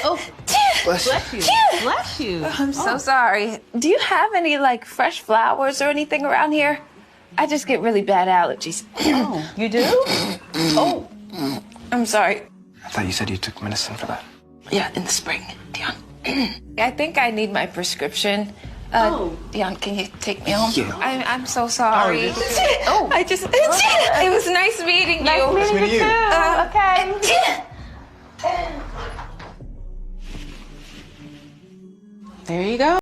Oh, Bless bless you. Bless you. I'm so sorry. Do you have any, like, fresh flowers or anything around here? I just get really bad allergies. Oh, you do? Oh, I'm sorry. I thought you said you took medicine for that. Yeah, in the spring, Dion. I think I need my prescription. Dion, can you take me home? Yeah. I'm so sorry. Oh. I just, it was nice meeting you. Nice meeting you too. Okay. There you go.